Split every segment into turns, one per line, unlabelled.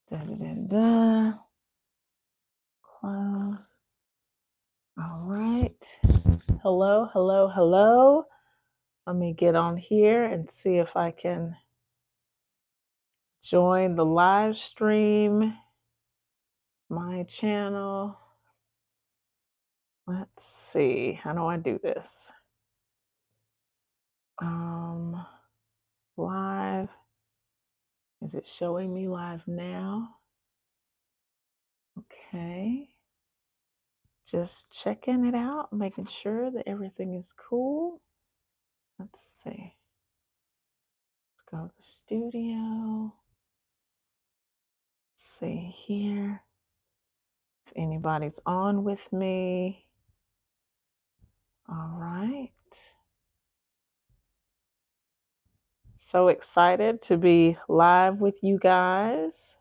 Close. All right. Hello, hello, hello. Let me get on here and see if I can join the live stream, my channel. Let's see. How do I do this? Live. Is it showing me live now? Okay. Just checking it out, making sure that everything is cool. Let's see. Let's go to the studio. Let's see here. If anybody's on with me. All right. So excited to be live with you guys.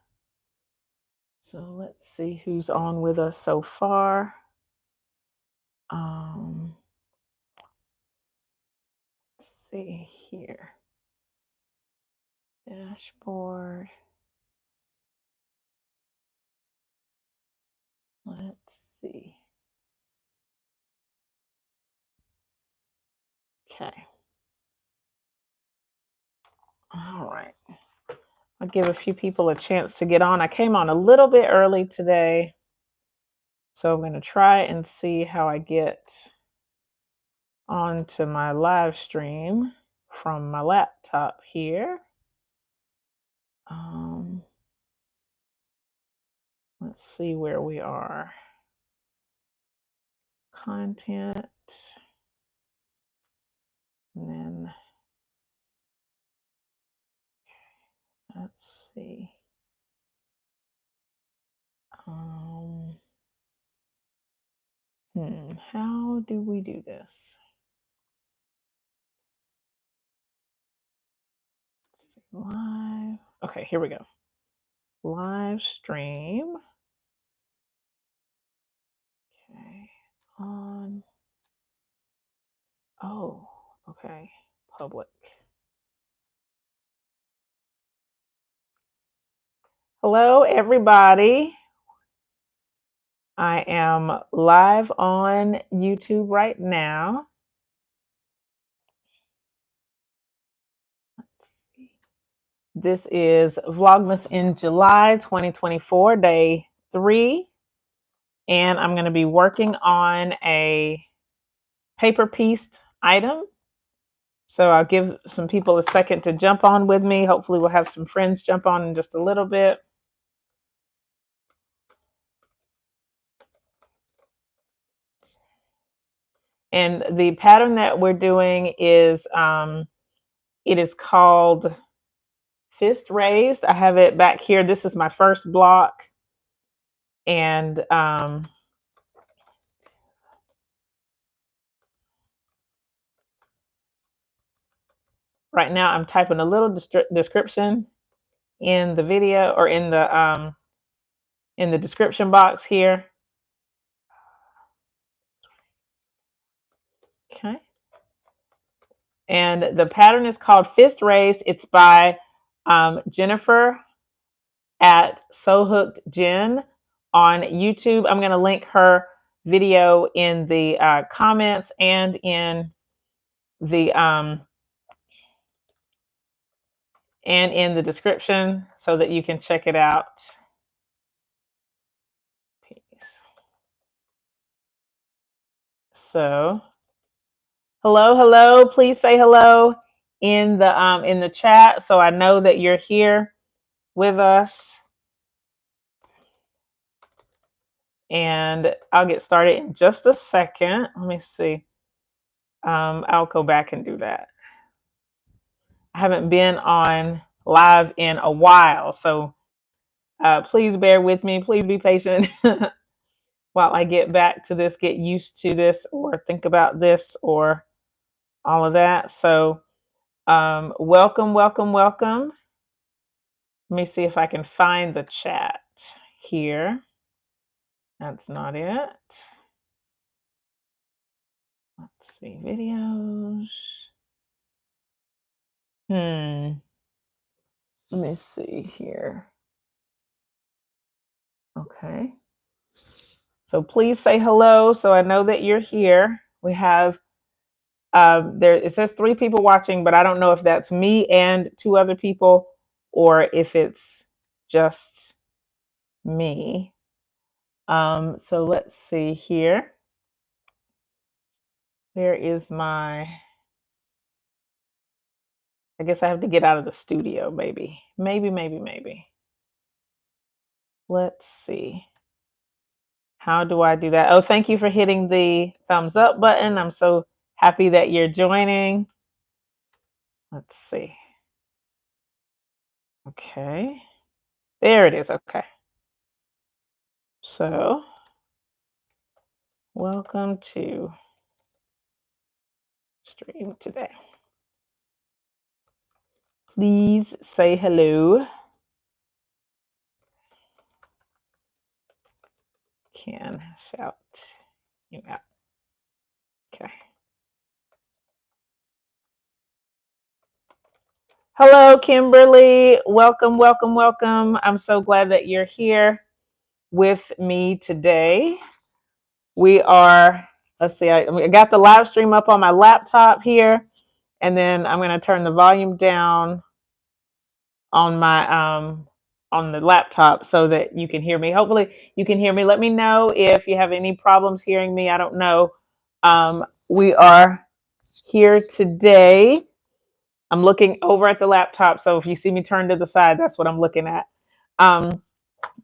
So let's see who's on with us so far. Let's see here. Dashboard. Let's see. Okay. All right. I'll give a few people a chance to get on. I came on a little bit early today, so I'm going to try and see how I get onto my live stream from my laptop here. Let's see where we are. Content. And then let's see. How do we do this? Let's see, live. Okay, here we go. Live stream. Okay, on. Oh, okay, public. Hello, everybody. I am live on YouTube right now. Let's see. This is Vlogmas in July 2024, day 3. And I'm going to be working on a paper pieced item. So I'll give some people a second to jump on with me. Hopefully we'll have some friends jump on in just a little bit. And the pattern that we're doing is, it is called Fist Raised. I have it back here. This is my first block. And right now I'm typing a little description in the video, or in the description box here. Okay. And the pattern is called Fist Raised. It's by Jennifer at So Hooked Jenn on YouTube. I'm going to link her video in the comments and in the description so that you can check it out. Peace. So, hello. Please say hello in the chat so I know that you're here with us. And I'll get started in just a second. Let me see. I'll go back and do that. I haven't been on live in a while, so please bear with me. Please be patient while I get back to this, get used to this, or think about this, or all of that. So welcome. Let me see if I can find the chat here. That's not it. Let's see, videos. Let me see here. Okay. So please say hello so I know that you're here. We have there, it says 3 people watching, but I don't know if that's me and 2 other people or if it's just me. So let's see here. Where is my, I guess I have to get out of the studio, maybe. Maybe. Let's see. How do I do that? Oh, thank you for hitting the thumbs up button. I'm so happy that you're joining. Let's see. Okay. There it is. Okay. So, welcome to stream today. Please say hello. Can shout you out. Okay. Hello, Kimberly. Welcome. I'm so glad that you're here with me today. We are, let's see, I got the live stream up on my laptop here, and then I'm going to turn the volume down on my on the laptop so that you can hear me. Hopefully you can hear me. Let me know if you have any problems hearing me. I don't know. We are here today. I'm looking over at the laptop, so if you see me turn to the side, that's what I'm looking at. I'm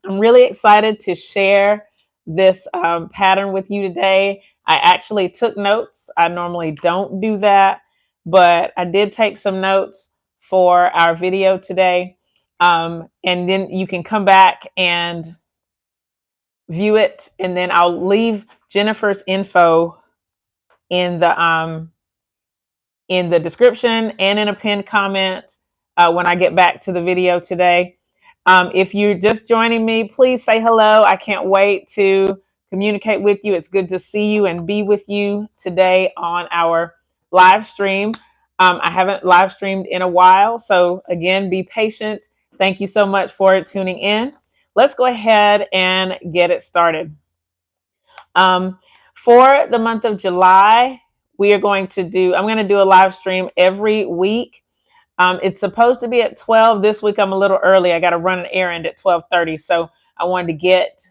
really excited to share this pattern with you today. I actually took notes. I normally don't do that, but I did take some notes for our video today. And then you can come back and view it. And then I'll leave Jennifer's info in the description and in a pinned comment when I get back to the video today. If you're just joining me, please say hello. I can't wait to communicate with you. It's good to see you and be with you today on our live stream. I haven't live streamed in a while, so again, be patient. Thank you so much for tuning in. Let's go ahead and get it started. For the month of July, I'm going to do a live stream every week. It's supposed to be at 12. This week I'm a little early. I got to run an errand at 12:30. So I wanted to get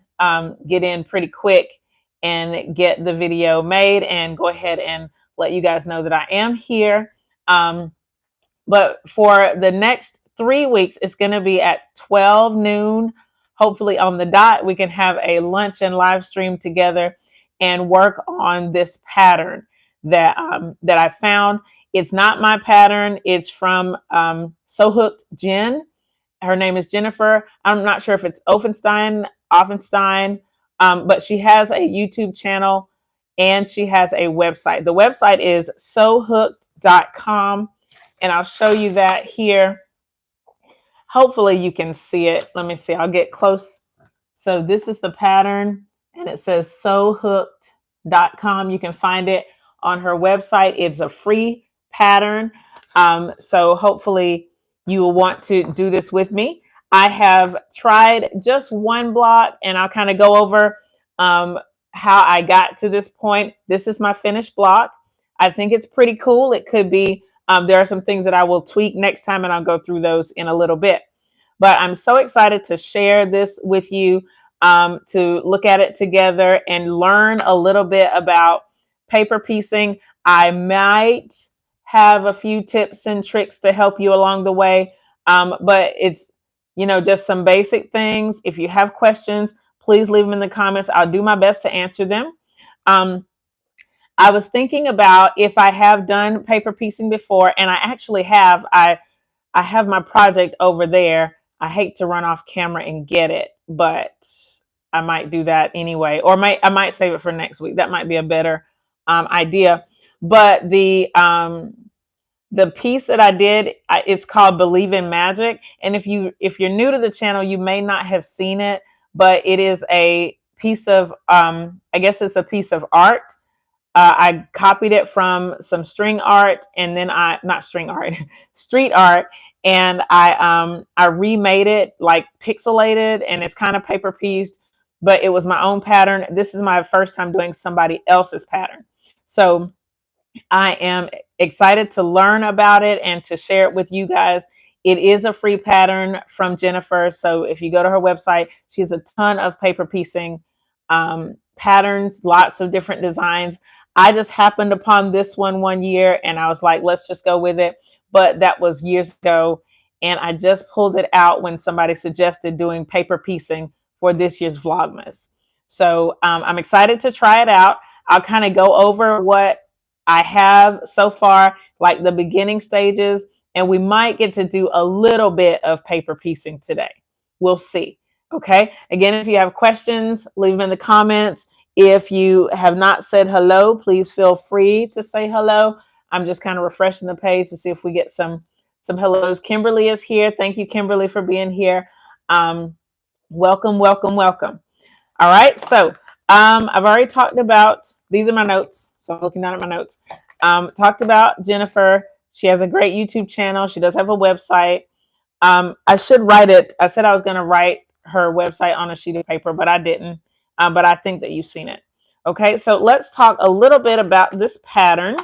in pretty quick and get the video made and go ahead and let you guys know that I am here. But for the next 3 weeks, it's going to be at 12 noon. Hopefully on the dot, we can have a lunch and live stream together and work on this pattern that I found. It's not my pattern. It's from So Hooked Jenn. Her name is Jennifer. I'm not sure if it's Ofenstein, but she has a YouTube channel and she has a website. The website is sohooked.com. And I'll show you that here. Hopefully you can see it. Let me see. I'll get close. So this is the pattern and it says sohooked.com. You can find it on her website. It's a free pattern. So hopefully you will want to do this with me. I have tried just one block and I'll kind of go over how I got to this point. This is my finished block. I think it's pretty cool. It could be there are some things that I will tweak next time, and I'll go through those in a little bit. But I'm so excited to share this with you, to look at it together and learn a little bit about paper piecing. I might have a few tips and tricks to help you along the way, but it's, just some basic things. If you have questions, please leave them in the comments. I'll do my best to answer them. I was thinking about if I have done paper piecing before, and I actually have. I have my project over there. I hate to run off camera and get it, but I might do that anyway, or I might save it for next week. That might be a better idea. But the piece that I did, it's called Believe in Magic. And if you're new to the channel, you may not have seen it, but it is a piece of I guess it's a piece of art. I copied it from some string art, and then not string art, street art, and I remade it like pixelated, and it's kind of paper pieced. but it was my own pattern. This is my first time doing somebody else's pattern. So I am excited to learn about it and to share it with you guys. It is a free pattern from Jennifer. So if you go to her website, she has a ton of paper piecing patterns, lots of different designs. I just happened upon this one year and I was like, let's just go with it. But that was years ago. And I just pulled it out when somebody suggested doing paper piecing for this year's Vlogmas. So I'm excited to try it out. I'll kind of go over what I have so far, like the beginning stages, and we might get to do a little bit of paper piecing today. We'll see. Okay. Again, if you have questions, leave them in the comments. If you have not said hello, please feel free to say hello. I'm just kind of refreshing the page to see if we get some hellos. Kimberly is here. Thank you, Kimberly, for being here. Welcome, welcome, welcome. All right. So I've already talked about, these are my notes. So I'm looking down at my notes. Talked about Jennifer. She has a great YouTube channel. She does have a website. I should write it. I said I was going to write her website on a sheet of paper, but I didn't. But I think that you've seen it. Okay. So let's talk a little bit about this pattern.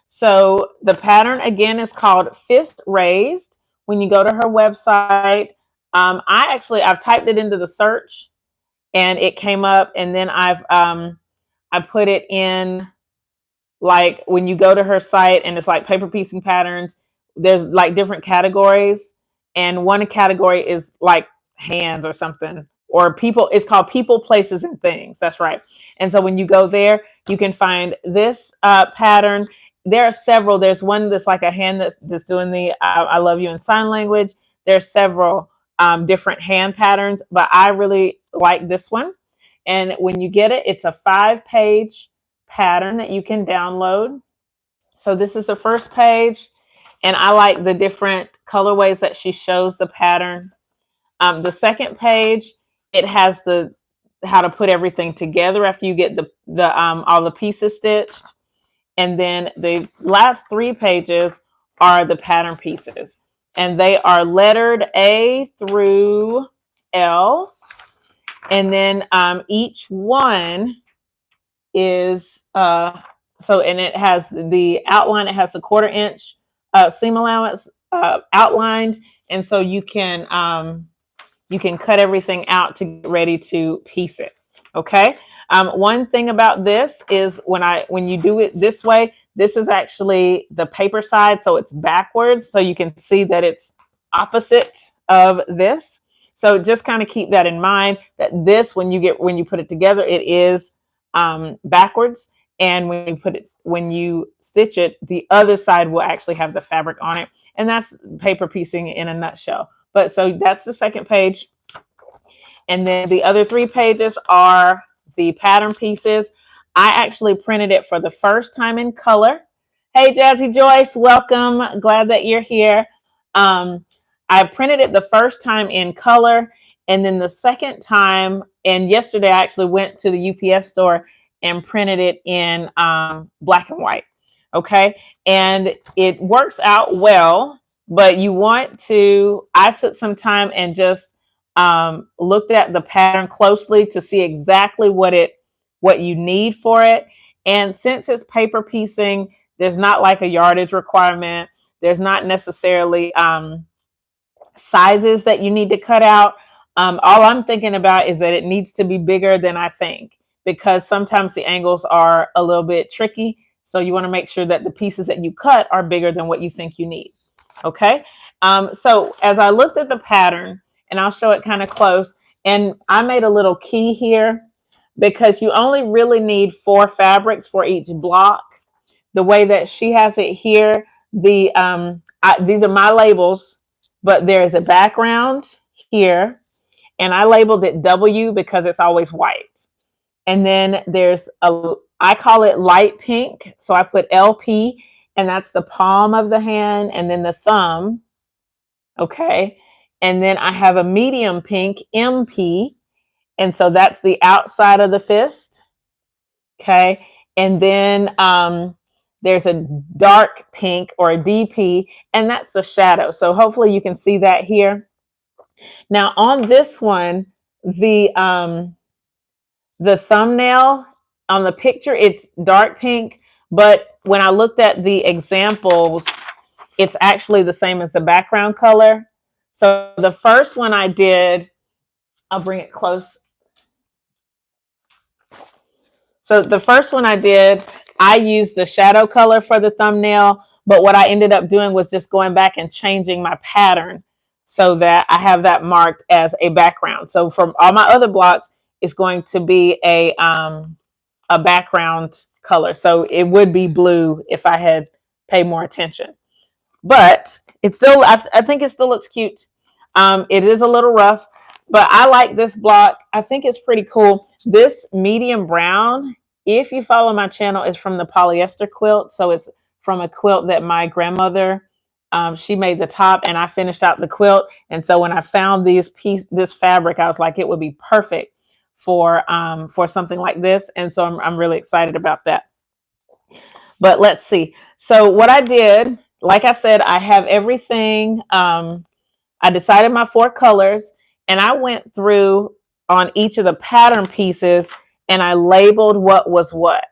So the pattern again is called Fist Raised. When you go to her website, I've typed it into the search and it came up, and then I put it in, like when you go to her site and it's like paper piecing patterns, there's like different categories, and one category is like hands or something, or people. It's called people, places, and things. That's right. And so when you go there, you can find this pattern. There are several. There's one that's like a hand that's doing the I love you in sign language. There's several different hand patterns, but I really like this one. And when you get it, it's a 5-page pattern that you can download. So this is the first page, and I like the different colorways that she shows the pattern. The second page, it has how to put everything together after you get all the pieces stitched. And then the last 3 pages are the pattern pieces, and they are lettered A through L. And then each one is, and it has the outline. It has the 1/4 inch seam allowance outlined. And so you can cut everything out to get ready to piece it. Okay. One thing about this is when you do it this way, this is actually the paper side. So it's backwards. So you can see that it's opposite of this. So just kind of keep that in mind, that this, when you put it together, it is backwards. And when you stitch it, the other side will actually have the fabric on it. And that's paper piecing in a nutshell. But so that's the second page. And then the other 3 pages are the pattern pieces. I actually printed it for the first time in color. Hey, Jazzy Joyce, welcome. Glad that you're here. I printed it the first time in color, and then the second time, and yesterday I actually went to the UPS store and printed it in black and white. Okay. And it works out well, but I took some time and just looked at the pattern closely to see exactly what you need for it. And since it's paper piecing, there's not like a yardage requirement. There's not necessarily sizes that you need to cut out. All I'm thinking about is that it needs to be bigger than I think, because sometimes the angles are a little bit tricky. So you want to make sure that the pieces that you cut are bigger than what you think you need. Okay. So as I looked at the pattern, and I'll show it kind of close, and I made a little key here because you only really need 4 fabrics for each block. The way that she has it here, these are my labels, but there is a background here, and I labeled it W because it's always white. And then I call it light pink. So I put LP, and that's the palm of the hand, and then the thumb. Okay. And then I have a medium pink, MP. And so that's the outside of the fist. Okay. And then there's a dark pink, or a DP, and that's the shadow. So hopefully you can see that here. Now on this one, the thumbnail on the picture, it's dark pink, but when I looked at the examples, it's actually the same as the background color. So the first one I did, I'll bring it close. So the first one I did, I used the shadow color for the thumbnail, but what I ended up doing was just going back and changing my pattern so that I have that marked as a background. So from all my other blocks, it's going to be a background color. So it would be blue if I had paid more attention. But it's still, I think it still looks cute. It is a little rough, but I like this block. I think it's pretty cool. This medium brown, if you follow my channel, is from the polyester quilt. So it's from a quilt that my grandmother, she made the top and I finished out the quilt. And so when I found this fabric, I was like, it would be perfect for something like this. And so I'm really excited about that. But let's see. So what I did, like I said, I have everything. I decided my 4 colors and I went through on each of the pattern pieces and I labeled what was what.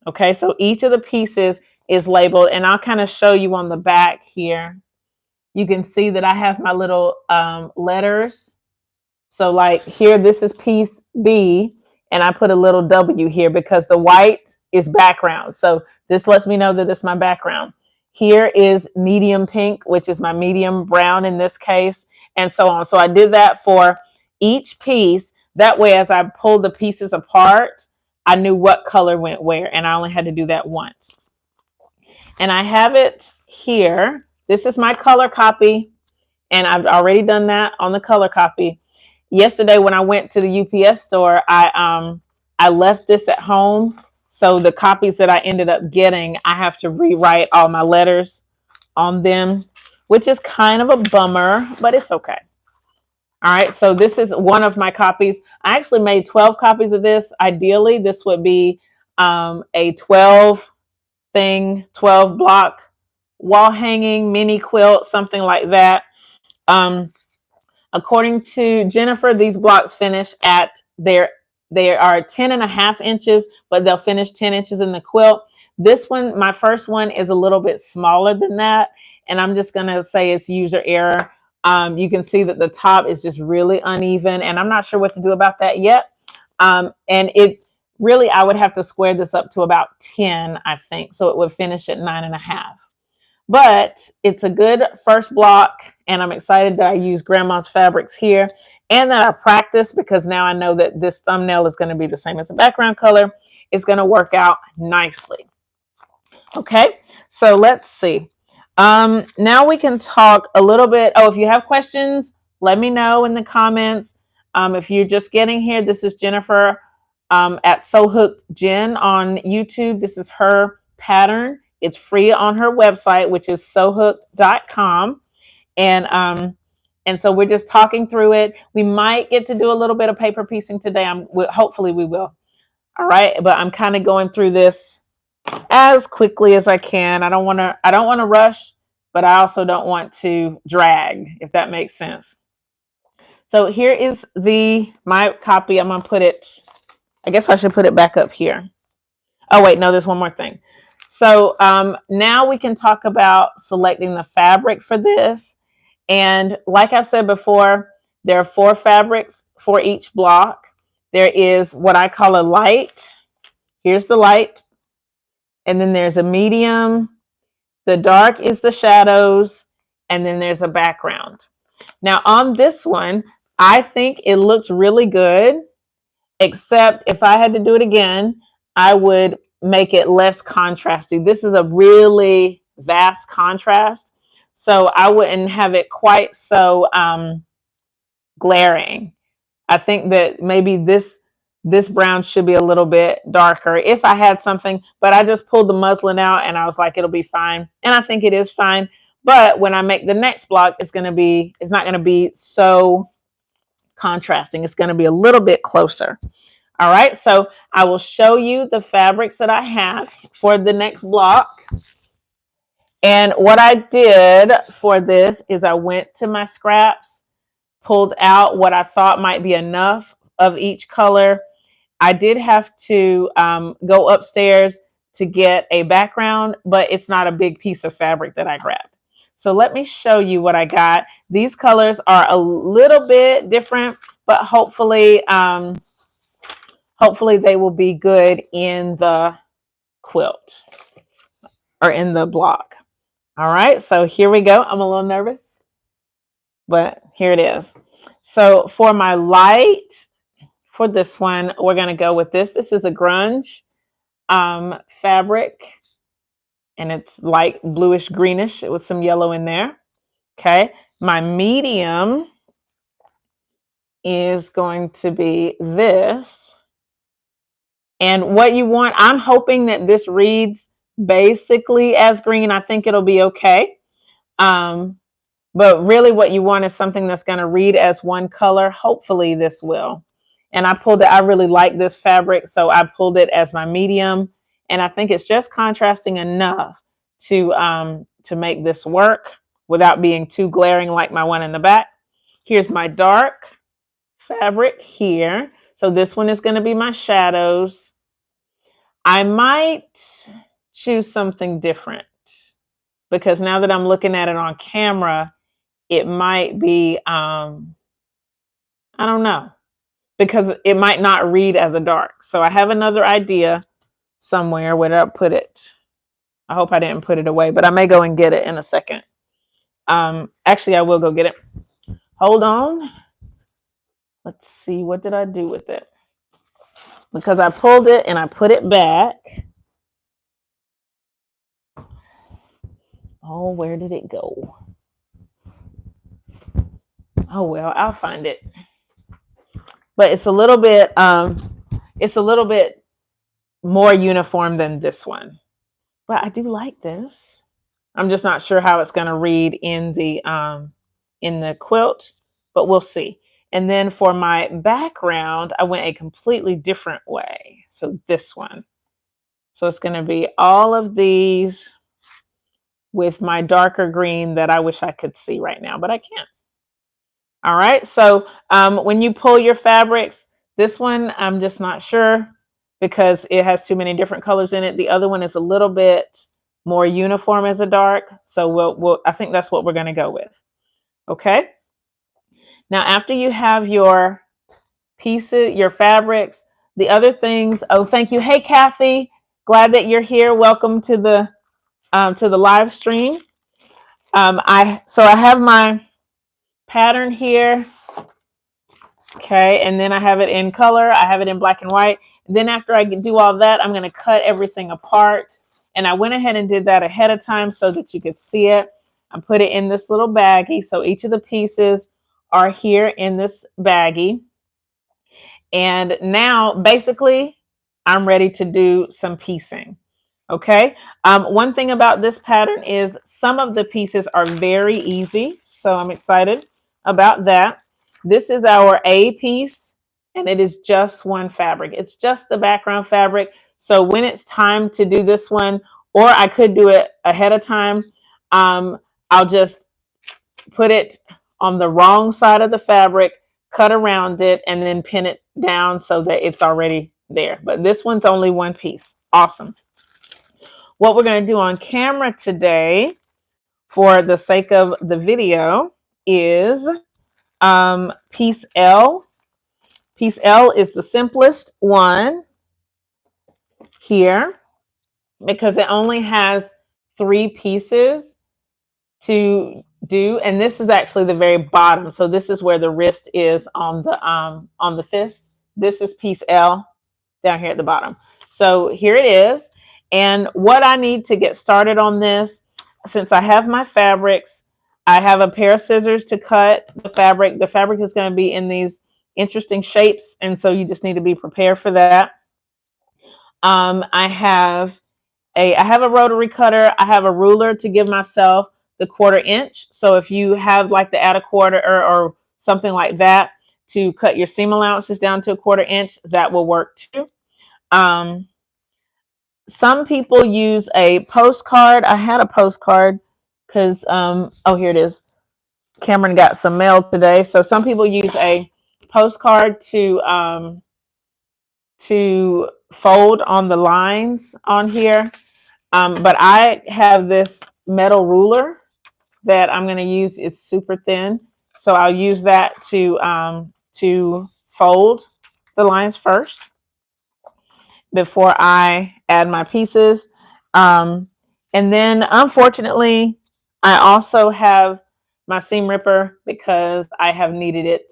Okay, so each of the pieces is labeled and I'll kind of show you on the back here. You can see that I have my little letters. So like here, this is piece B and I put a little W here because the white is background. So this lets me know that it's my background. Here is medium pink, which is my medium brown in this case, and so on. So I did that for each piece. That way, as I pulled the pieces apart, I knew what color went where, and I only had to do that once. And I have it here. This is my color copy, and I've already done that on the color copy. Yesterday, when I went to the UPS store, I left this at home. So the copies that I ended up getting, I have to rewrite all my letters on them, which is kind of a bummer, but it's okay. All right, so this is one of my copies. I actually made 12 copies of this. Ideally, this would be a 12 block wall hanging mini quilt, something like that. According to Jennifer, these blocks finish at they are 10.5 inches, but they'll finish 10 inches in the quilt. This one, my first one, is a little bit smaller than that. And I'm just going to say it's user error. You can see that the top is just really uneven, and I'm not sure what to do about that yet. And it really, I would have to square this up to about 10, I think. So it would finish at 9.5. But it's a good first block, and I'm excited that I use Grandma's fabrics here and that I practice because now I know that this thumbnail is going to be the same as the background color. It's going to work out nicely. Okay, so let's see. Now we can talk a little bit. Oh, if you have questions, let me know in the comments. If you're just getting here, this is Jennifer at So Hooked Jenn on YouTube. This is her pattern. It's free on her website, which is sohooked.com. And so we're just talking through it. We might get to do a little bit of paper piecing today. Hopefully we will. All right. But I'm kind of going through this as quickly as I can. I don't want to rush, but I also don't want to drag, if that makes sense. So here is my copy. I'm going to put it, I guess I should put it back up here. Oh, wait, no, there's one more thing. So now we can talk about selecting the fabric for this. And like I said before, there are 4 fabrics for each block. There is what I call a light. Here's the light. And then there's a medium. The dark is the shadows. And then there's a background. Now on this one, I think it looks really good, except if I had to do it again, I would make it less contrasty. This is a really vast contrast, so I wouldn't have it quite so glaring. I think that maybe this brown should be a little bit darker if I had something, but I just pulled the muslin out and I was like, it'll be fine. And I think it is fine. But when I make the next block, it's not going to be so contrasting. It's going to be a little bit closer. All right, so I will show you the fabrics that I have for the next block. And what I did for this is I went to my scraps, pulled out what I thought might be enough of each color. I did have to go upstairs to get a background, but it's not a big piece of fabric that I grabbed. So let me show you what I got. These colors are a little bit different, but hopefully they will be good in the quilt or in the block. All right, so here we go. I'm a little nervous, but here it is. So for my light, for this one, we're going to go with this. This is a grunge fabric, and it's light bluish greenish with some yellow in there. Okay, my medium is going to be this. And what you want, I'm hoping that this reads basically as green. I think it'll be okay. But really what you want is something that's going to read as one color. Hopefully this will. And I pulled it. I really like this fabric, so I pulled it as my medium. And I think it's just contrasting enough to make this work without being too glaring like my one in the back. Here's my dark fabric here. So this one is going to be my shadows. I might choose something different because now that I'm looking at it on camera, it might be, I don't know, because it might not read as a dark. So I have another idea somewhere. Where did I put it? I hope I didn't put it away, but I may go and get it in a second. Actually, I will go get it. Hold on. Let's see. What did I do with it? Because I pulled it and I put it back. Oh, where did it go? Oh, well, I'll find it. But it's a little bit more uniform than this one. But I do like this. I'm just not sure how it's going to read in the quilt, but we'll see. And then for my background, I went a completely different way. So this one. So it's going to be all of these with my darker green that I wish I could see right now, but I can't. All right. So when you pull your fabrics, this one, I'm just not sure because it has too many different colors in it. The other one is a little bit more uniform as a dark. So I think that's what we're going to go with. Okay. Now, after you have your pieces, your fabrics, the other things. Oh, thank you. Hey, Kathy. Glad that you're here. Welcome to the live stream. I have my pattern here. Okay, and then I have it in color. I have it in black and white. Then after I do all that, I'm going to cut everything apart. And I went ahead and did that ahead of time so that you could see it. I put it in this little baggie. So each of the pieces are here in this baggie. And now basically I'm ready to do some piecing. Okay. One thing about this pattern is some of the pieces are very easy. So I'm excited about that. This is our A piece and it is just one fabric. It's just the background fabric. So when it's time to do this one, or I could do it ahead of time, I'll just put it on the wrong side of the fabric, cut around it, and then pin it down so that it's already there. But this one's only one piece. Awesome. What we're going to do on camera today, for the sake of the video, is piece L. Piece L is the simplest one here because it only has 3 pieces to do, and this is actually the very bottom. So this is where the wrist is on the fist. This is piece L down here at the bottom. So here it is. And what I need to get started on this, since I have my fabrics, I have a pair of scissors to cut the fabric. The fabric is going to be in these interesting shapes, and so you just need to be prepared for that. I have a rotary cutter. I have a ruler to give myself the 1/4 inch. So if you have like the add a quarter or something like that to cut your seam allowances down to a 1/4 inch, that will work too. Some people use a postcard. I had a postcard because, oh, here it is. Cameron got some mail today. So some people use a postcard to fold on the lines on here. But I have this metal ruler that I'm going to use. It's super thin. So I'll use that to fold the lines first before I add my pieces. And then unfortunately, I also have my seam ripper because I have needed it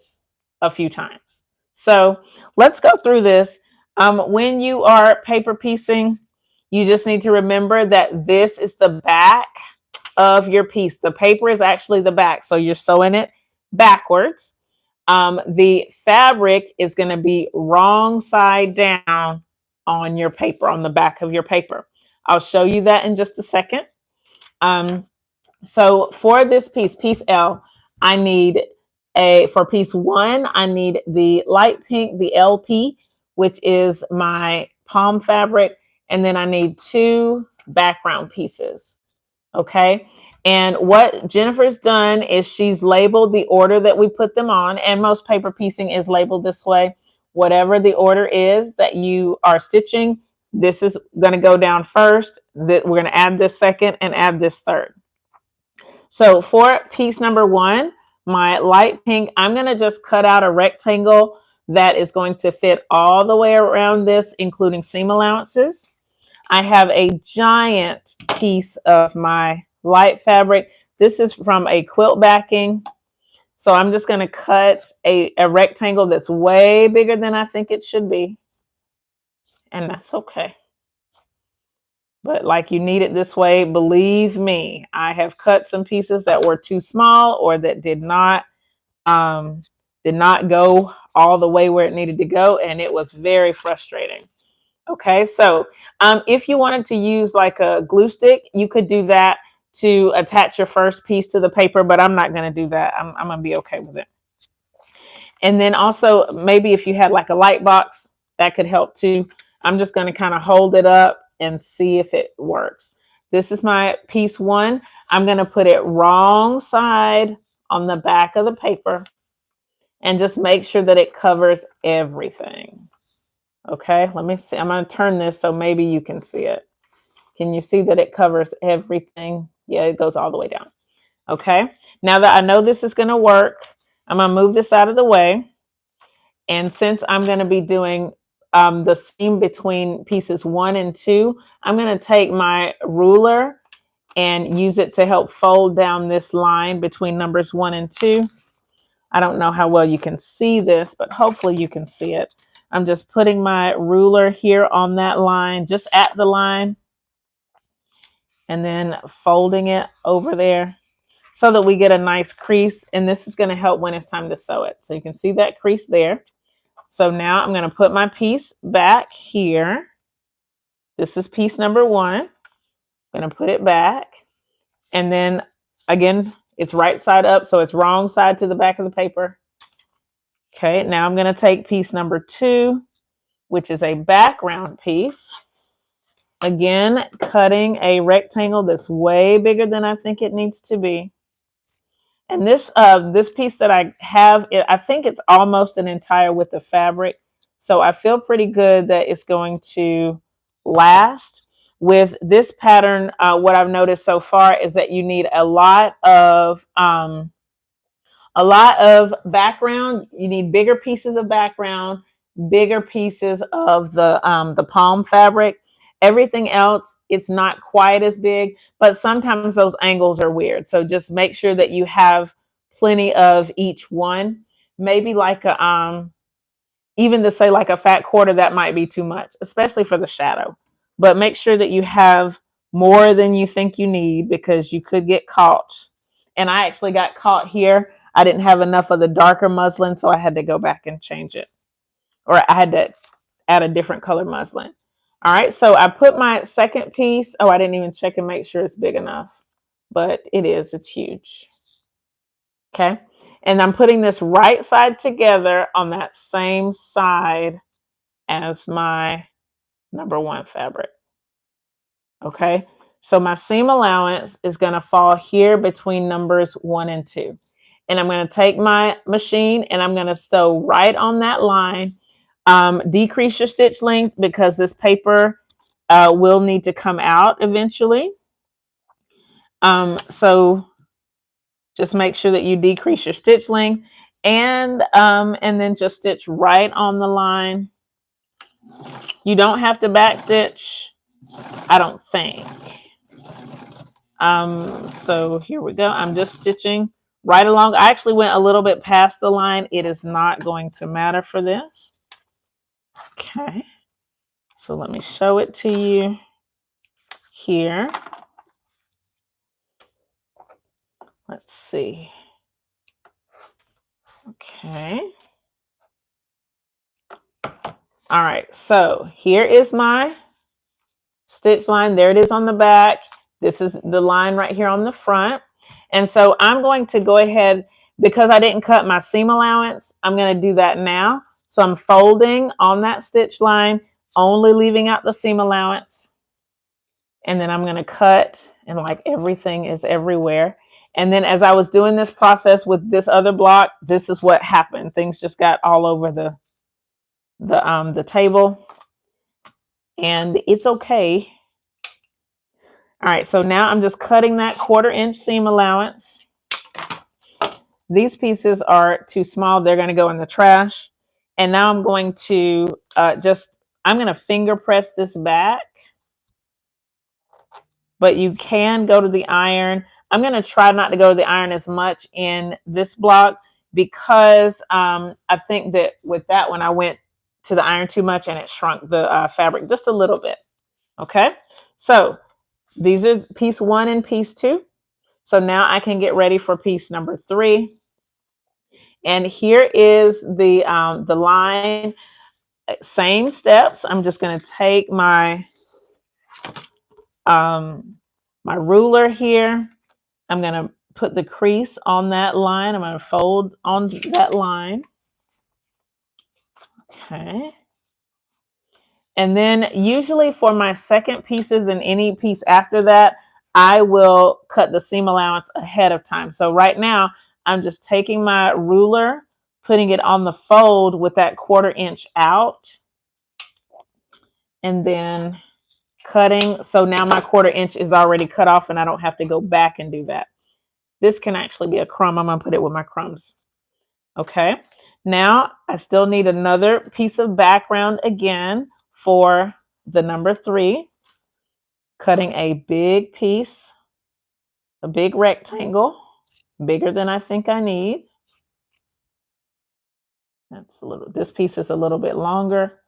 a few times. So let's go through this. When you are paper piecing, you just need to remember that this is the back of your piece. The paper is actually the back. So you're sewing it backwards. The fabric is going to be wrong side down on your paper, on the back of your paper. I'll show you that in just a second. So for this piece, piece L, I need for piece 1, I need the light pink, the LP, which is my palm fabric. And then I need 2 background pieces. Okay. And what Jennifer's done is she's labeled the order that we put them on. And most paper piecing is labeled this way. Whatever the order is that you are stitching, this is going to go down first. That we're going to add this second and add this third. So for piece number 1, my light pink, I'm going to just cut out a rectangle that is going to fit all the way around this, including seam allowances. I have a giant piece of my light fabric. This is from a quilt backing. So I'm just going to cut a rectangle that's way bigger than I think it should be. And that's okay. But like, you need it this way. Believe me, I have cut some pieces that were too small or that did not go all the way where it needed to go. And it was very frustrating. Okay, so if you wanted to use like a glue stick, you could do that to attach your first piece to the paper, but I'm not going to do that. I'm going to be okay with it. And then also, maybe if you had like a light box, that could help too. I'm just going to kind of hold it up and see if it works. This is my piece 1. I'm going to put it wrong side on the back of the paper and just make sure that it covers everything. Okay, let me see. I'm going to turn this so maybe you can see it. Can you see that it covers everything? Yeah, it goes all the way down. Okay, now that I know this is going to work, I'm going to move this out of the way. And since I'm going to be doing the seam between pieces 1 and 2, I'm going to take my ruler and use it to help fold down this line between numbers 1 and 2. I don't know how well you can see this, but hopefully you can see it. I'm just putting my ruler here on that line, just at the line, and then folding it over there so that we get a nice crease. And this is going to help when it's time to sew it. So you can see that crease there. So now I'm going to put my piece back here. This is piece number 1. I'm going to put it back. And then again, it's right side up, so it's wrong side to the back of the paper. Okay, now I'm going to take piece number 2, which is a background piece. Again, cutting a rectangle that's way bigger than I think it needs to be. And this piece that I have, I think it's almost an entire width of fabric. So I feel pretty good that it's going to last. With this pattern, what I've noticed so far is that you need a lot of background. You need bigger pieces of background, bigger pieces of the palm fabric. Everything else, it's not quite as big, but sometimes those angles are weird. So just make sure that you have plenty of each one. Maybe like a even to say like a fat quarter, that might be too much, especially for the shadow. But make sure that you have more than you think you need, because you could get caught. And I actually got caught here. I didn't have enough of the darker muslin, so I had to go back and change it. Or I had to add a different color muslin. All right, so I put my second piece. Oh, I didn't even check and make sure it's big enough, but it is. It's huge. Okay, and I'm putting this right side together on that same side as my number 1 fabric. Okay, so my seam allowance is going to fall here between numbers 1 and 2. and I'm going to take my machine and I'm going to sew right on that line. Decrease your stitch length because this paper will need to come out eventually. So just make sure that you decrease your stitch length, and then just stitch right on the line. You don't have to back stitch, I don't think. So here we go. I'm just stitching right along. I actually went a little bit past the line. It is not going to matter for this. Okay. So let me show it to you here. Let's see. Okay. All right. So here is my stitch line. There it is on the back. This is the line right here on the front. And so I'm going to go ahead, because I didn't cut my seam allowance, I'm going to do that now. So I'm folding on that stitch line, only leaving out the seam allowance. And then I'm going to cut, and like everything is everywhere. And then as I was doing this process with this other block, this is what happened. Things just got all over the table, and it's okay. All right, so now I'm just cutting that 1/4 inch seam allowance. These pieces are too small. They're going to go in the trash. And now I'm going to I'm going to finger press this back. But you can go to the iron. I'm going to try not to go to the iron as much in this block, because I think that with that one, I went to the iron too much and it shrunk the fabric just a little bit. Okay, so these are piece 1 and piece 2. So now I can get ready for piece number 3. And here is the line. Same steps. I'm just going to take my my ruler here. I'm going to put the crease on that line. I'm going to fold on that line. Okay. And then usually for my second pieces and any piece after that, I will cut the seam allowance ahead of time. So right now, I'm just taking my ruler, putting it on the fold with that 1/4 inch out, and then cutting. So now my 1/4 inch is already cut off and I don't have to go back and do that. This can actually be a crumb. I'm going to put it with my crumbs. Okay. Now I still need another piece of background again for the number 3. Cutting a big piece, a big rectangle, bigger than I think I need. That's a little, this piece is a little bit longer.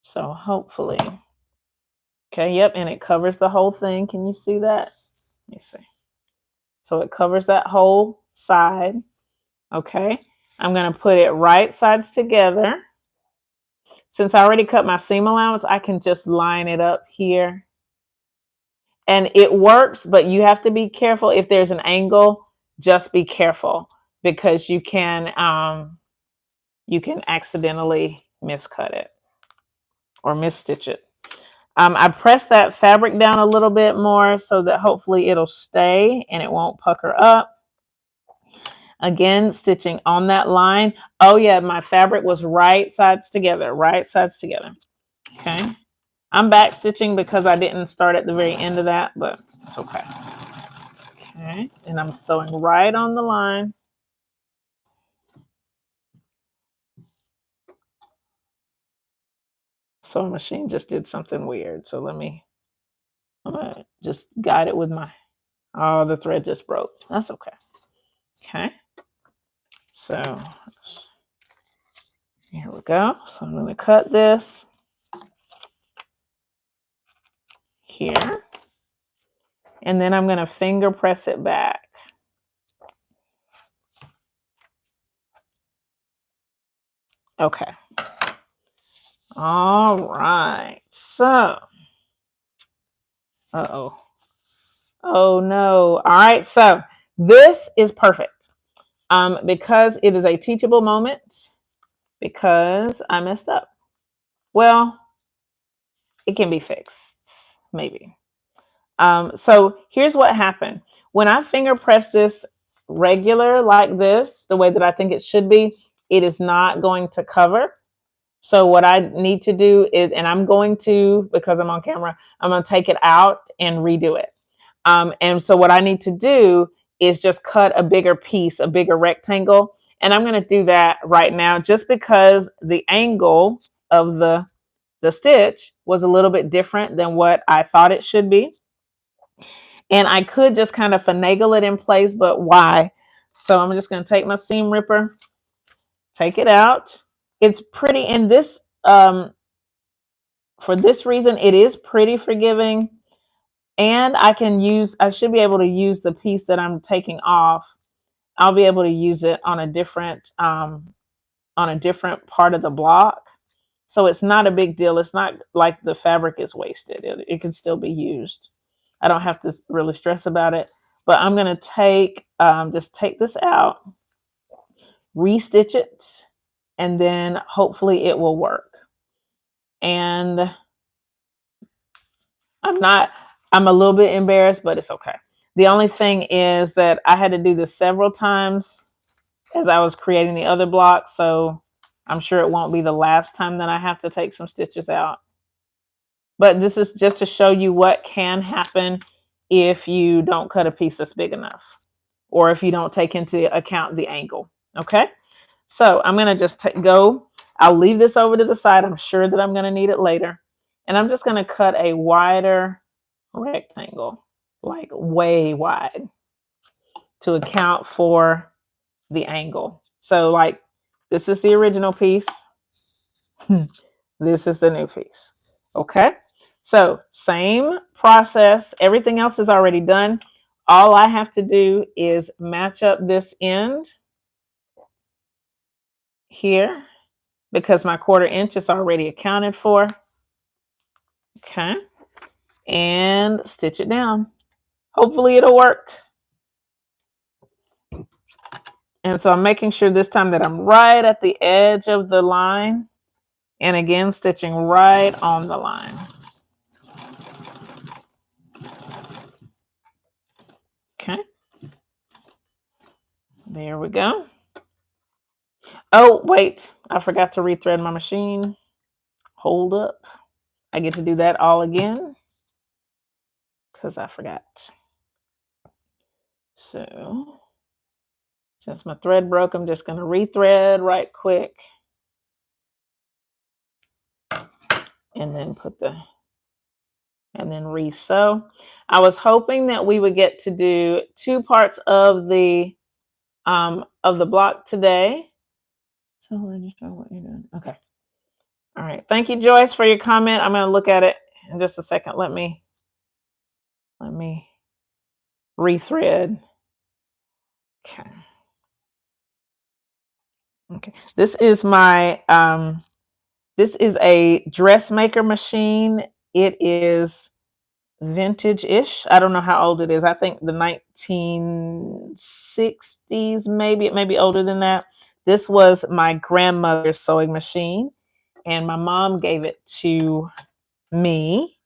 So hopefully, okay, yep, and it covers the whole thing. Can you see that? Let me see. So it covers that whole side. Okay, I'm going to put it right sides together. Since I already cut my seam allowance, I can just line it up here. And it works, but you have to be careful. If there's an angle, just be careful, because you can accidentally miscut it or misstitch it. I press that fabric down a little bit more so that hopefully it'll stay and it won't pucker up. Again, stitching on that line. Oh yeah, my fabric was right sides together, right sides together. Okay. I'm back stitching because I didn't start at the very end of that, but it's okay. Okay, and I'm sewing right on the line. Sewing machine just did something weird. So I'm gonna just guide it with my, oh, the thread just broke. That's okay. Okay. So here we go. So I'm going to cut this here. And then I'm going to finger press it back. Okay. All right. So, uh-oh. Oh no. All right. So this is perfect. Because it is a teachable moment, because I messed up. Well, it can be fixed, maybe. So here's what happened. When I finger pressed this, regular like this, the way that I think it should be, it is not going to cover. So what I need to do is, and I'm going to, because I'm on camera, I'm going to take it out and redo it. And so what I need to do is just cut a bigger piece, a bigger rectangle. And I'm going to do that right now just because the angle of the stitch was a little bit different than what I thought it should be. And I could just kind of finagle it in place, but why? So I'm just going to take my seam ripper, take it out. It's pretty in this, for this reason, it is pretty forgiving. And I should be able to use the piece that I'm taking off. I'll be able to use it on a different part of the block. So it's not a big deal. It's not like the fabric is wasted. It can still be used. I don't have to really stress about it, but I'm going to just take this out, restitch it, and then hopefully it will work. And I'm a little bit embarrassed, but it's okay. The only thing is that I had to do this several times as I was creating the other block. So I'm sure it won't be the last time that I have to take some stitches out. But this is just to show you what can happen if you don't cut a piece that's big enough, or if you don't take into account the angle. Okay. So I'm going to just go. I'll leave this over to the side. I'm sure that I'm going to need it later. And I'm just going to cut a wider rectangle, like way wide, to account for the angle. So like this is the original piece. This is the new piece. Okay. So same process. Everything else is already done. All I have to do is match up this end here because my 1/4 inch is already accounted for. Okay. And stitch it down. Hopefully it'll work. And so I'm making sure this time that I'm right at the edge of the line. And again, stitching right on the line. Okay. There we go. Oh, wait. I forgot to rethread my machine. Hold up. I get to do that all again because I forgot. So since my thread broke, I'm just going to rethread right quick. And then and then re-sew. I was hoping that we would get to do 2 parts of the block today. So register what you're doing. Okay. All right. Thank you, Joyce, for your comment. I'm going to look at it in just a second. Let me rethread. Okay. Okay. This is my this is a dressmaker machine. It is vintage-ish. I don't know how old it is. I think the 1960s, maybe. It may be older than that. This was my grandmother's sewing machine, and my mom gave it to me,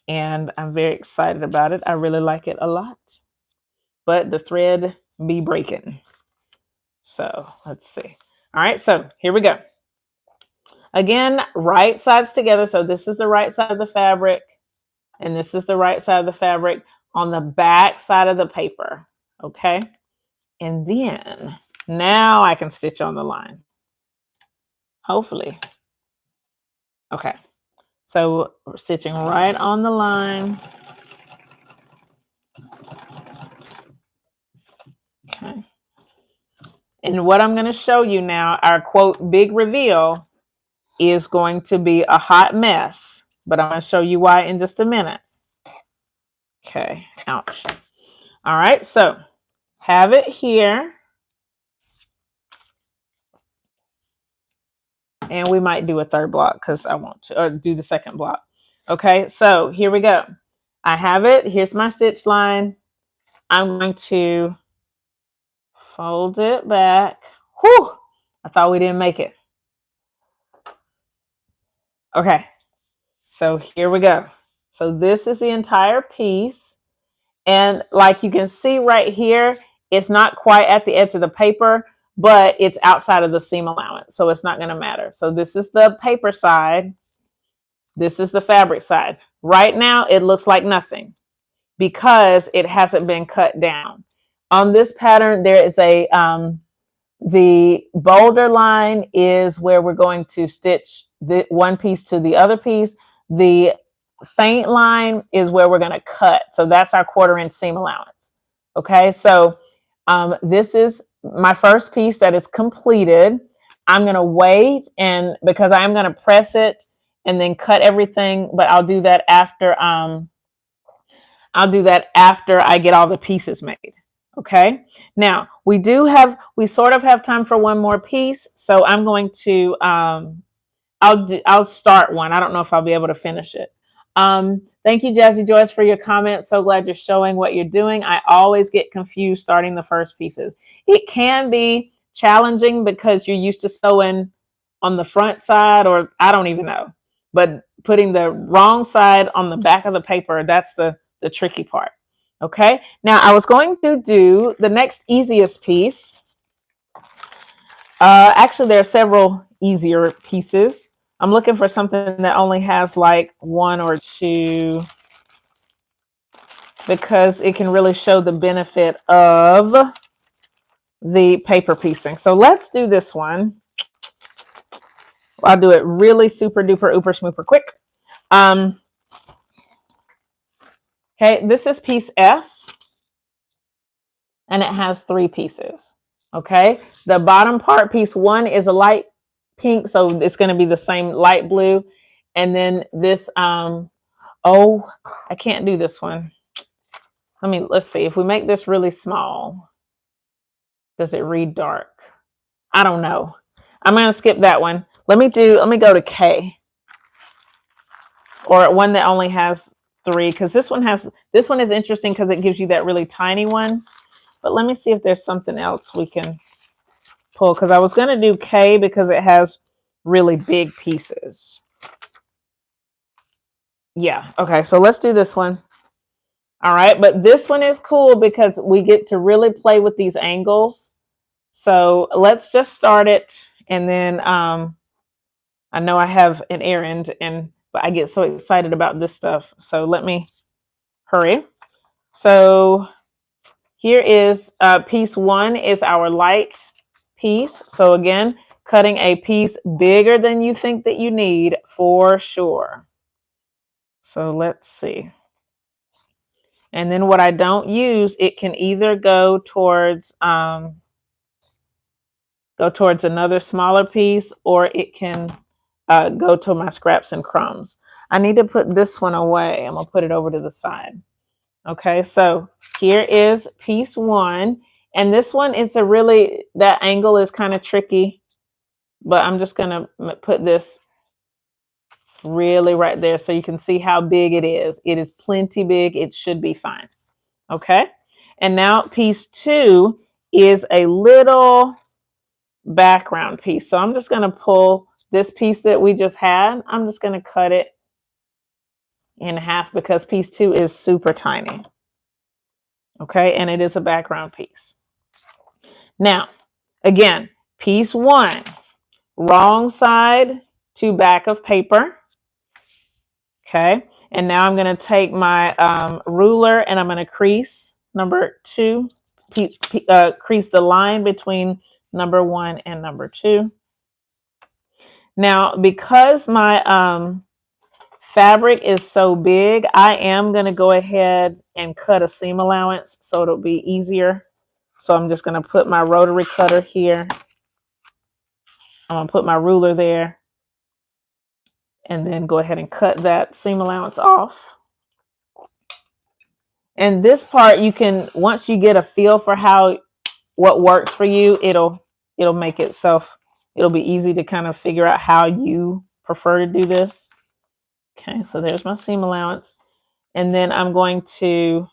and I'm very excited about it. I really like it a lot, but the thread be breaking. So let's see. All right, so here we go. Again, right sides together. So this is the right side of the fabric, and this is the right side of the fabric on the back side of the paper. Okay. And then now I can stitch on the line. Hopefully. Okay. So we're stitching right on the line. Okay. And what I'm going to show you now, our quote, big reveal, is going to be a hot mess, but I'm going to show you why in just a minute. Okay. Ouch. All right. So have it here. And we might do a third block because I want to, or do the second block. Okay. So here we go. I have it. Here's my stitch line. I'm going to fold it back. Whew. I thought we didn't make it. Okay. So here we go. So this is the entire piece. And like you can see right here, it's not quite at the edge of the paper, but it's outside of the seam allowance. So it's not going to matter. So this is the paper side. This is the fabric side. Right now, it looks like nothing because it hasn't been cut down. On this pattern, there is the boulder line is where we're going to stitch the one piece to the other piece. The faint line is where we're going to cut. So that's our 1/4 inch seam allowance. Okay, so this is my first piece that is completed. I'm going to wait, and because I'm going to press it and then cut everything, but I'll do that after I get all the pieces made. Okay. Now we sort of have time for one more piece. So I'm going to, I'll start one. I don't know if I'll be able to finish it. Thank you, Jazzy Joyce, for your comments. So glad you're showing what you're doing. I always get confused starting the first pieces. It can be challenging because you're used to sewing on the front side, or I don't even know, but putting the wrong side on the back of the paper, that's the tricky part. Okay, now I was going to do the next easiest piece. Actually, there are several easier pieces. I'm looking for something that only has like 1 or 2 because it can really show the benefit of the paper piecing. So let's do this one. I'll do it really super duper ooper smooper quick. Okay, this is piece F, and it has 3 pieces. Okay, the bottom part, piece 1, is a light pink, so it's going to be the same light blue. And then this, oh, I can't do this one. Let's see. If we make this really small, does it read dark? I don't know. I'm going to skip that one. Let me go to K, or one that only has 3, because this one is interesting because it gives you that really tiny one. But let me see if there's something else we can pull, because I was going to do K because it has really big pieces. Yeah. Okay. So let's do this one. All right. But this one is cool because we get to really play with these angles. So let's just start it. And then I know I have an errand, but I get so excited about this stuff. So let me hurry. So here is piece 1 is our light piece. So again, cutting a piece bigger than you think that you need for sure. So let's see. And then what I don't use, it can either go towards another smaller piece, or it can go to my scraps and crumbs. I need to put this one away. I'm gonna put it over to the side. Okay, so here is piece 1. And this one is that angle is kind of tricky, but I'm just gonna put this really right there so you can see how big it is. It is plenty big. It should be fine. Okay. And now piece 2 is a little background piece. So I'm just going to pull this piece that we just had. I'm just going to cut it in half because piece 2 is super tiny. Okay. And it is a background piece. Now, again, piece 1, wrong side to back of paper. Okay. And now I'm going to take my ruler and I'm going to crease number 2, crease the line between number 1 and number 2. Now, because my fabric is so big, I am going to go ahead and cut a seam allowance so it'll be easier. So I'm just going to put my rotary cutter here. I'm going to put my ruler there and then go ahead and cut that seam allowance off. And this part, once you get a feel for what works for you, it'll make itself, it'll be easy to kind of figure out how you prefer to do this. Okay, so there's my seam allowance. And then I'm going to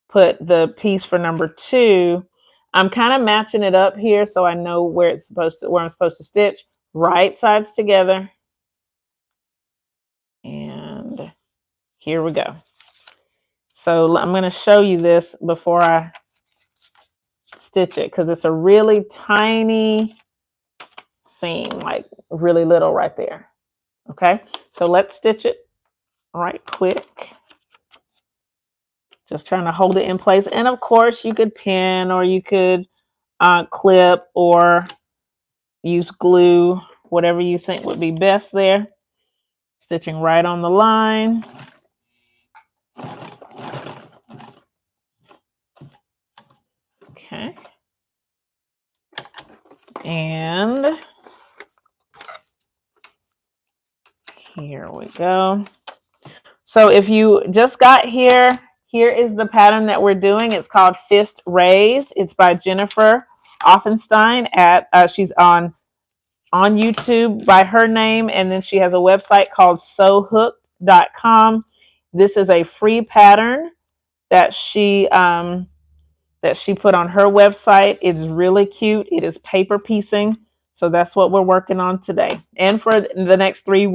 put the piece for number 2. I'm kind of matching it up here so I know where I'm supposed to stitch. Right sides together. And here we go. So I'm going to show you this before I stitch it, because it's a really tiny seam, like really little right there. Okay, so let's stitch it right quick. Just trying to hold it in place. And of course you could pin, or you could clip, or use glue, whatever you think would be best there. Stitching right on the line. Okay. And here we go. So if you just got here, here is the pattern that we're doing. It's called Fist Raise. It's by Jennifer Ofenstein. She's on YouTube by her name, and then she has a website called sewhooked.com. This is a free pattern that she put on her website. It's really cute. It is paper piecing. So that's what we're working on today, and for the next 4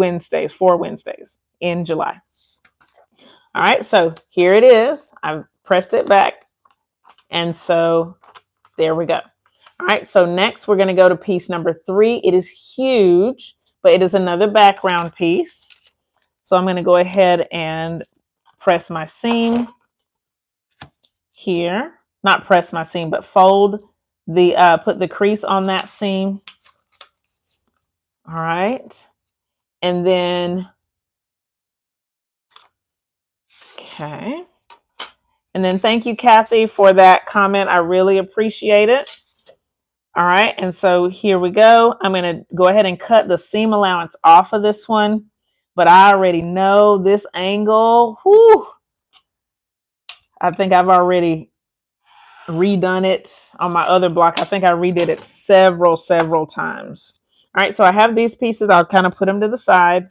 Wednesdays in July. All right, so here it is. I've pressed it back. And so there we go. All right, so next we're going to go to piece number 3. It is huge, but it is another background piece. So I'm going to go ahead and press my seam here. Not press my seam, but fold the, put the crease on that seam. All right. And then, okay. And then thank you, Kathy, for that comment. I really appreciate it. All right. And so here we go. I'm going to go ahead and cut the seam allowance off of this one. But I already know this angle. Whew, I think I've already redone it on my other block. I think I redid it several times. All right. So I have these pieces. I'll kind of put them to the side.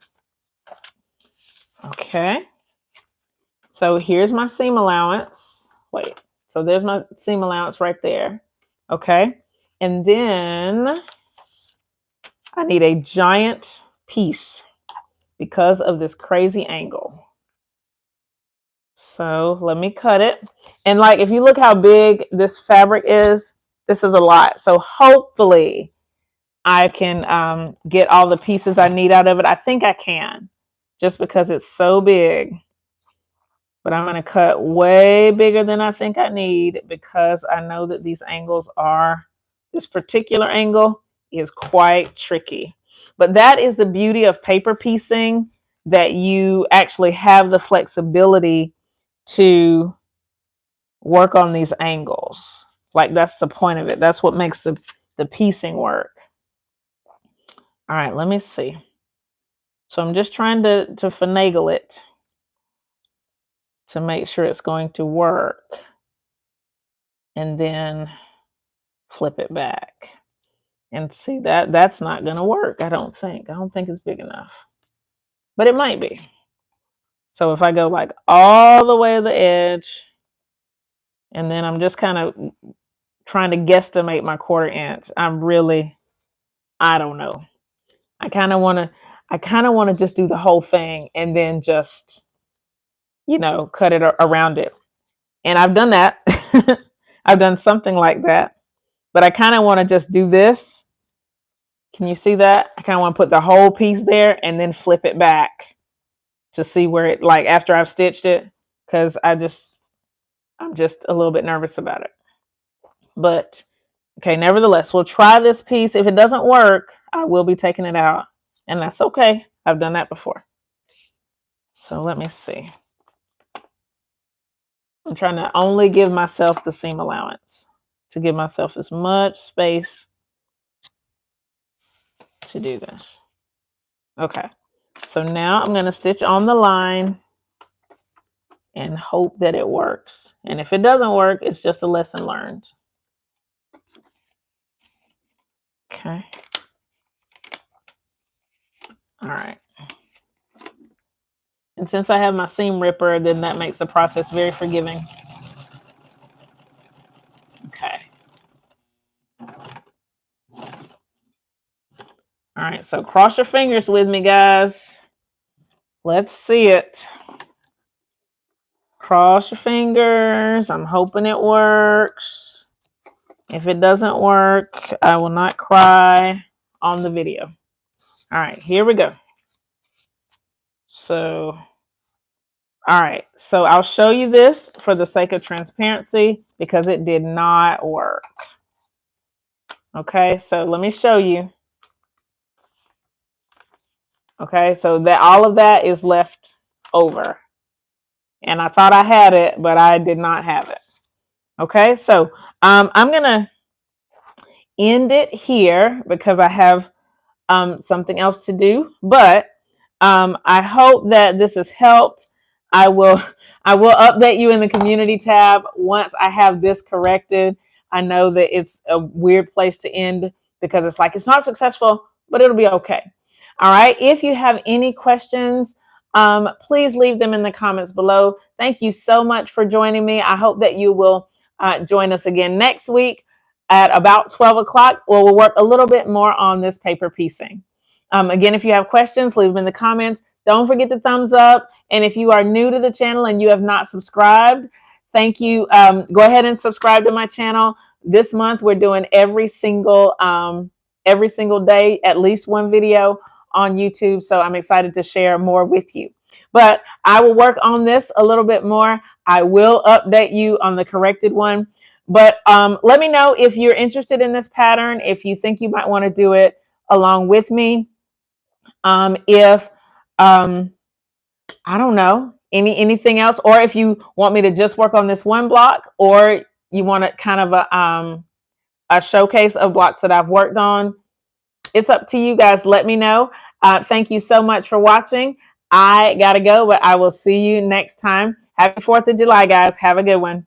Okay. So here's my seam allowance. Wait. So there's my seam allowance right there. Okay. And then I need a giant piece because of this crazy angle. So let me cut it. And like, if you look how big this fabric is, this is a lot. So hopefully I can get all the pieces I need out of it. I think I can, just because it's so big. But I'm going to cut way bigger than I think I need, because I know that these angles this particular angle is quite tricky. But that is the beauty of paper piecing, that you actually have the flexibility to work on these angles. Like, that's the point of it. That's what makes the piecing work. All right, let me see. So I'm just trying to finagle it to make sure it's going to work. And then flip it back. And see, that's not going to work, I don't think. I don't think it's big enough. But it might be. So if I go like all the way to the edge, and then I'm just kind of trying to guesstimate my 1/4 inch. I don't know. I kind of want to just do the whole thing and then just, cut it around it. And I've done that. I've done something like that. But I kind of want to just do this. Can you see that? I kind of want to put the whole piece there and then flip it back to see where it, like, after I've stitched it, because I'm just a little bit nervous about it. But okay, nevertheless, we'll try this piece. If it doesn't work, I will be taking it out, and that's okay. I've done that before. So let me see. I'm trying to only give myself the seam allowance, to give myself as much space to do this. Okay, so now I'm going to stitch on the line and hope that it works. And if it doesn't work, it's just a lesson learned. Okay. All right. And since I have my seam ripper, then that makes the process very forgiving. Okay. All right, so cross your fingers with me, guys. Let's see it. Cross your fingers. I'm hoping it works. If it doesn't work, I will not cry on the video. All right, here we go. So, all right, so I'll show you this for the sake of transparency because it did not work. Okay, so let me show you. Okay, so that all of that is left over. And I thought I had it, but I did not have it. Okay, so I'm going to end it here because I have something else to do. But I hope that this has helped. I will update you in the community tab once I have this corrected. I know that it's a weird place to end because it's like it's not successful, but it'll be okay. All right. If you have any questions, please leave them in the comments below. Thank you so much for joining me. I hope that you will join us again next week at about 12 o'clock, where we'll work a little bit more on this paper piecing. Again, if you have questions, leave them in the comments. Don't forget the thumbs up. And if you are new to the channel and you have not subscribed, thank you. Go ahead and subscribe to my channel. This month, we're doing every single day, at least one video on YouTube. So I'm excited to share more with you. But I will work on this a little bit more. I will update you on the corrected one. But let me know if you're interested in this pattern, if you think you might want to do it along with me. If I don't know, anything else, or if you want me to just work on this one block, or you want it kind of a showcase of blocks that I've worked on. It's up to you guys. Let me know. Thank you so much for watching. I gotta go, but I will see you next time. Happy 4th of July, guys. Have a good one.